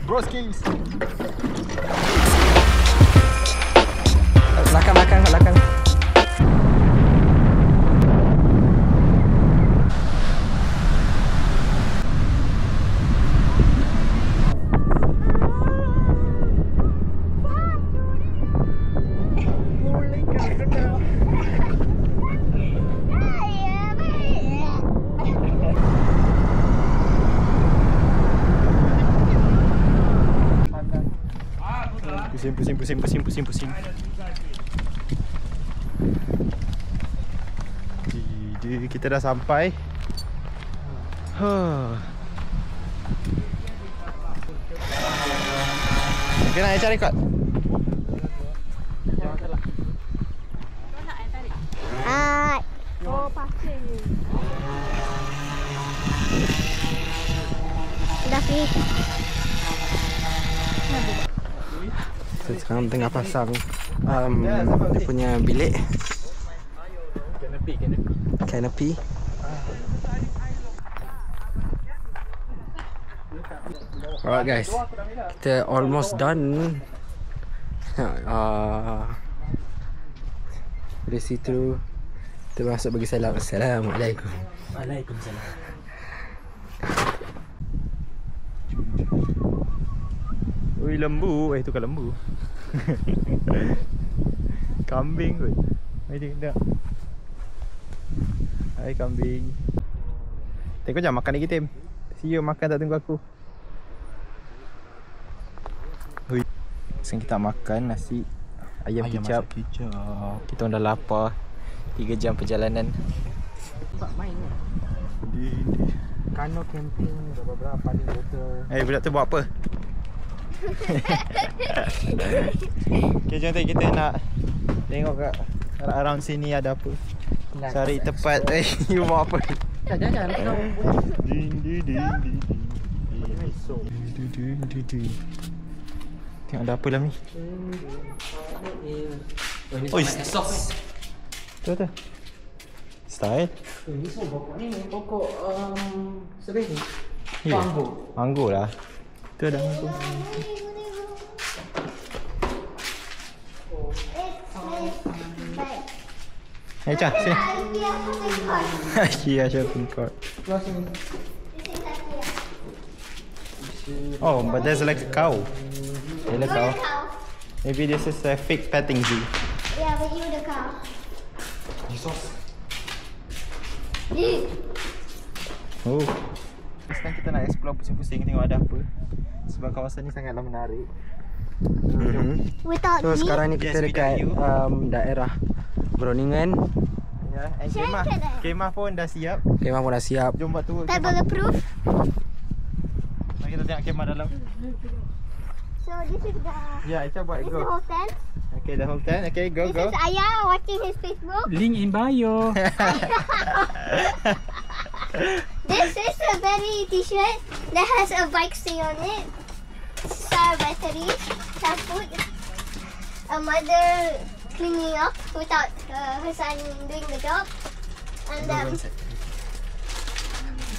Broskis. Belakang. Pusing. Kita dah sampai. Okay, nak cari kot. Oh, pasir. Dah sih. So, sekarang tengah pasang dia punya bilik canopy. Alright guys, kita almost done. Dari situ kita masuk bagi salam. Assalamualaikum. Waalaikumsalam. Ui, lembu. Itu kan lembu. Kambing kot. Mari tengok. Hai kambing. Tengok jom makan lagi Tim. See you makan tak tunggu aku. Ui. Sekarang kita makan nasi ayam kicap. Kita orang dah lapar. 3 jam perjalanan. Sebab main kan? Kano camping, berapa paling betul. Budak tu buat apa? Okay, jom kita nak tengok kat around sini ada apa. Cari tempat. You buat apa? Jangan. Tengok ada apa dalam ni. Oi, sos. tu. Style. Ini semua pokok ni pokok sebeh ni. Anggur lah. Tu ada anggur. Cah, sini. Iya, shopping cart. Oh, but there's like a cow. There's a cow. Maybe this is a fake petting zoo. Yeah, but you the cow. Oh. Sekarang kita nak explore pusing-pusing tengok ada apa. Sebab kawasan ni sangatlah menarik. Without So me. sekarang ni kita Yes, dekat daerah Groningen. Ya, and kemah pun dah siap. Kemah pun dah siap. Jom buat tour. Tak bulletproof. Mari kita tengok kemah dalam. So this is the Buat this is the go. whole tent. Okay, the whole tent. Okay, go. This is Ayah watching his Facebook. Link in bio. This is a berry t-shirt that has a bike stay on it. Star battery, some food. A mother cleaning up without her son doing the job. And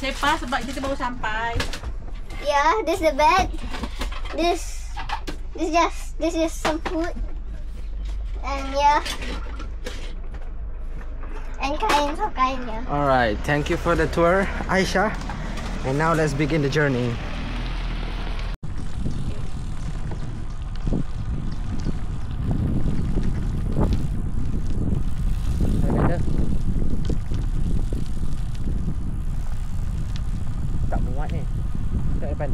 Sepa sebab kita baru sampai. yeah, this is the bed. This is some food. And yeah. And kain, yeah. Alright, thank you for the tour, Aisha. And now let's begin the journey. Tak muat ni. Tak depan.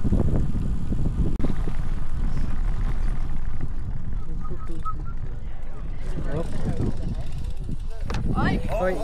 Oi.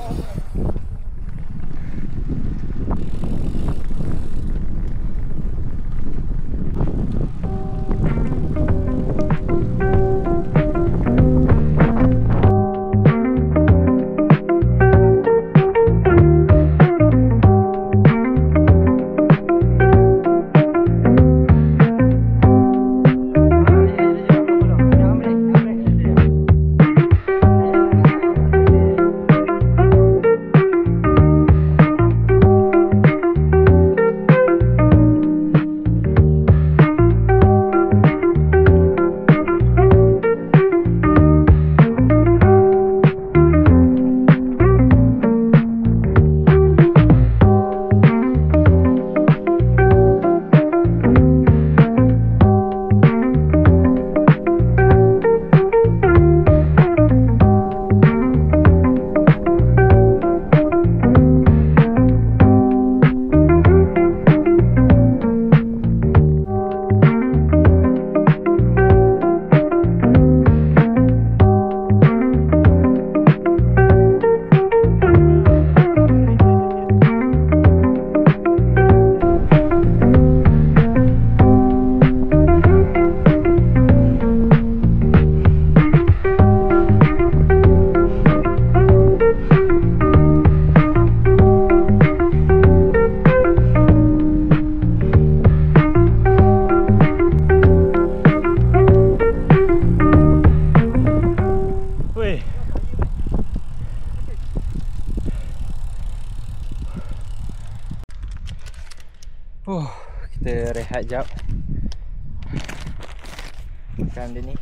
Kita rehat jap. Makan dia ni.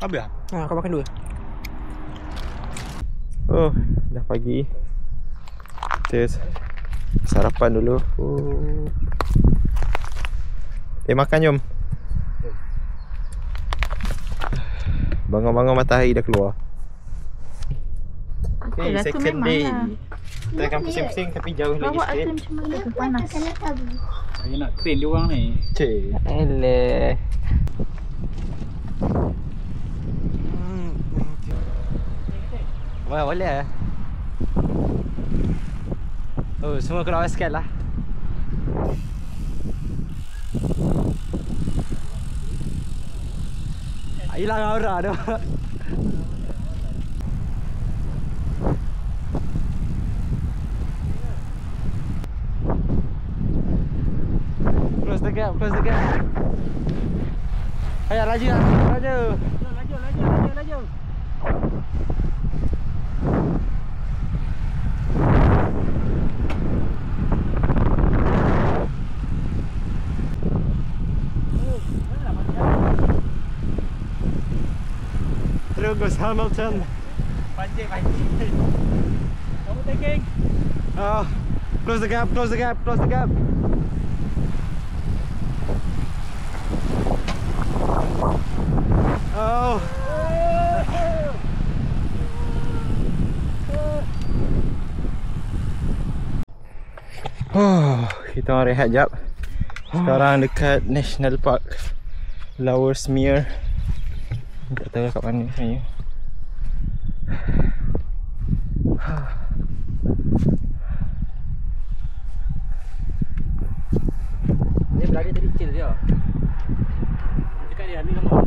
Habis lah? Kau makan 2. Dah pagi. Kita sarapan dulu. Makan jom. Bangun-bangun matahari dah keluar. Okay, second day. Kita akan pusing-pusing tapi jauh lagi Bawa sikit. air macam mana tu panas. Saya nak train dia orang ni. Cik. Eleh. Boleh lah. Semua kena sikit lah. Hilang aura tu. Close the gap, close the gap. Ayo laju lah, laju. Laju. Terus Hamilton. Pancing. Kamu taking. Close the gap, close the gap, close the gap. Kita orang rehat jap. Sekarang dekat National Park Lauwersmeer. Tak tahu kat mana sebenarnya. Dia berada tadi kecil dia. Dekat dia ambil gambar.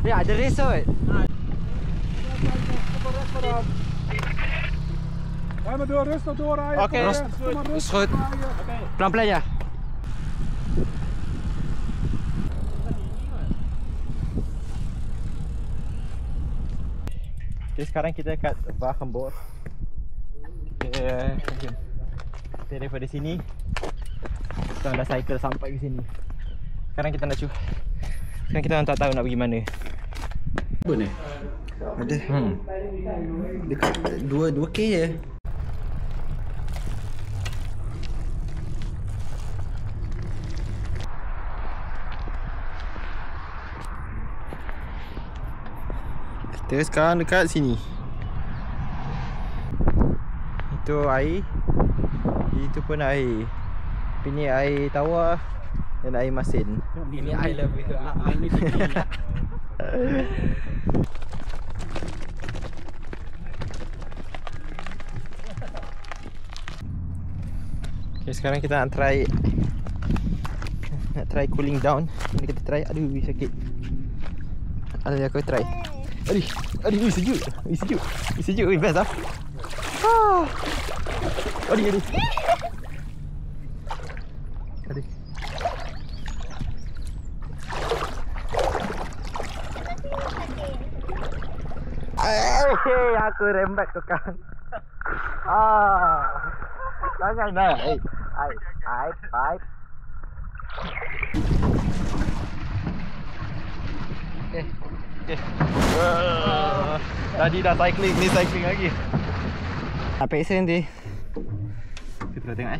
Ya, ada race kot. Okey, Skut. Pelan-pelan je. Okay, sekarang kita kat Wagenborg. Kita daripada sini kita dah cycle sampai ke sini. Sekarang kita nak cuba. Sekarang kita orang tak tahu nak pergi mana. Apa ni? Ada. Dekat 2K je. Kita sekarang dekat sini. Itu air. Itu pun air. Tapi ni air tawar dan air masin. Ini I love you. Ini tinggi. Okay, sekarang kita nak try cooling down. Ini kita try. Aduh, sakit. Alah, aku try. Aduh, sejuk. Sejuk, best lah. Aduh. Aku rembat tukang. Jangan nak. Pipe. Okay. Tadi dah cycling, ni cycling lagi. Apa isen nanti? Kita tengok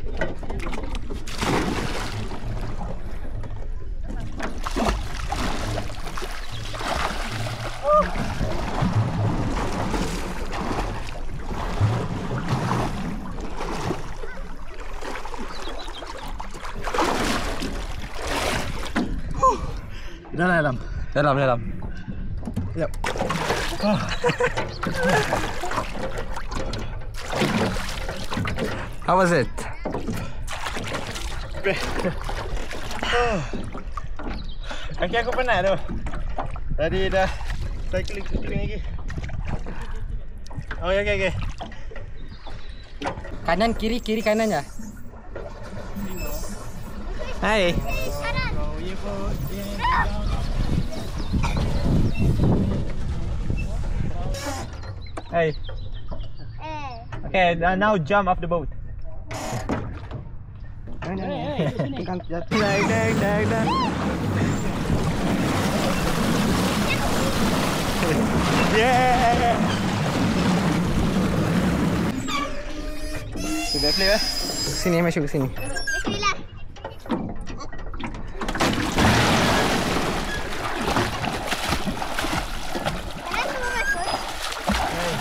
Dalam. Yep. How was it? Kaki aku penat tu. Tadi dah cycling lagi. Okay. Kanan, kiri, kiri, kanan ya. Hai. Hey. Okay, now jump off the boat. Dang. Yeah. Sudah clear. Sini, masuk ke sini. Bismillah.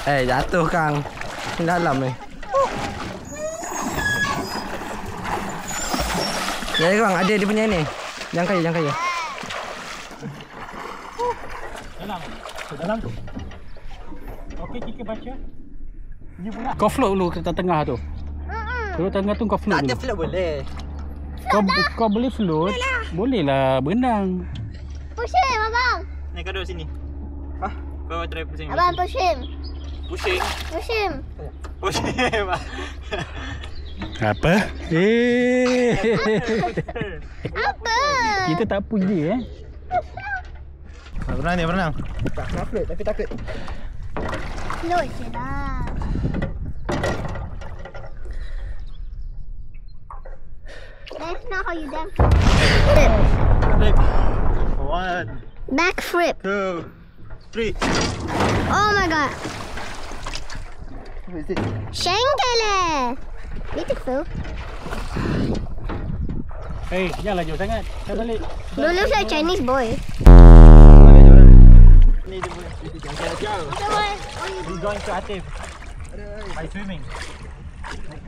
Jatuh Kang. Dalam ni. Ya Kang, ada dia punya ni. Jangan kaya. Dalam. Okey, kita baca. Kau float dulu ke tengah tu. Kalau tengah tu kau float dulu. float boleh. Kau boleh float? Boleh lah berenang. Push him, abang. Ni kau duduk sini. Kau try pusing. Abang, push him. Pusing. Push him. Pusing. Apa? Apa? Kita tak puji Berenang. Tak nak float tapi takut. Float je lah. That's not how you dance. Flip. 1, Back flip. 2, 3. Oh my god. Shengele. Beautiful. Hey, janganlah jauh sangat. Dah balik. You look like Chinese boy. Ni dia boleh. Jauh. We're going to Atif. By swimming.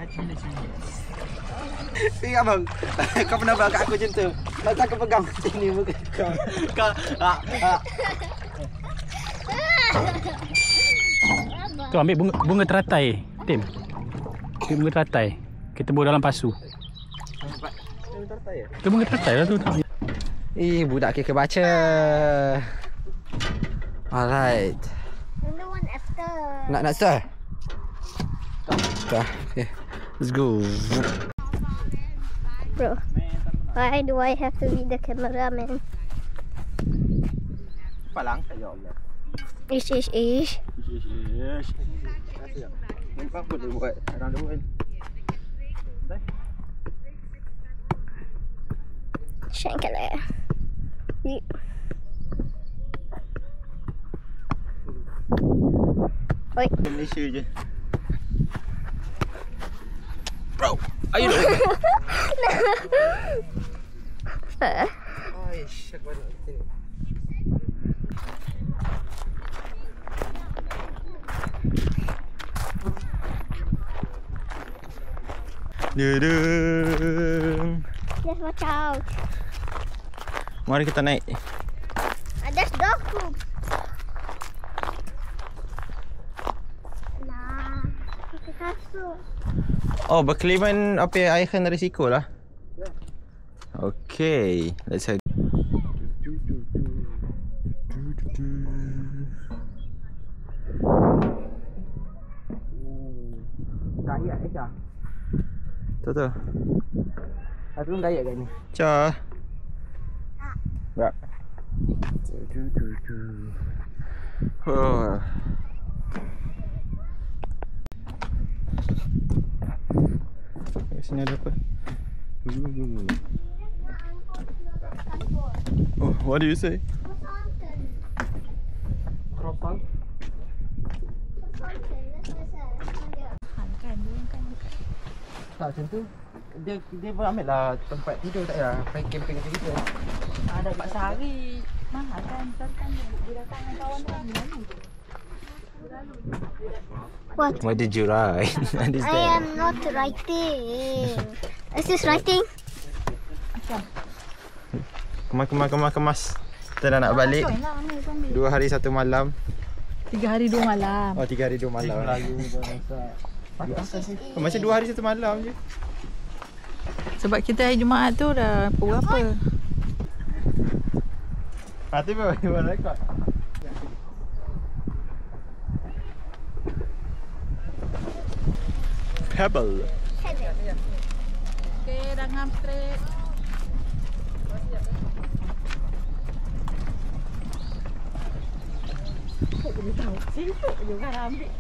Actually swimming. Abang, kau pernah buat kat aku macam tu. Masa aku pegang sini muka kau. Tu ambil bunga teratai, Tim. Ambil bunga teratai. Kita bawa dalam pasu. Tu bunga teratai lah tu. Budak kita baca. Alright. And the one after. Nak start? Okay. Let's go. Bro, why do I have to be the cameraman? Palang ya Allah. Ish. Memang boleh buat around the world. Shengele. Oi. Malaysia je. Bro, are you doing? Just watch out. Mari kita naik. There's dog poop. Nah, pakai kasut. Oh, berkeliman apa air kan risiko lah. Okay, let's head. Dayak Aisyah. Tu. Aku belum dayak kat ni. Cha. Ya. Oh. Kat sini ada apa? Oh, what do you say? Croissant. Tak macam tu. Dia pun ambil lah tempat tidur tak payah. Pergi camping macam kita. Ada 4 sehari. Mahal kan? Kan dia datang dengan kawan dia mana? What? What did you write? I am not writing. Is this writing? Kemas. Kita dah nak balik. 2 hari 1 malam. 3 hari 2 malam. Oh, 3 hari 2 malam. Macam 2 hari 1 malam je. Sebab kita hari Jumaat tu dah pukul berapa? Hati pun buat rekod. Pebble. Okey, dah ngam straight. Sibuk je kan ambil.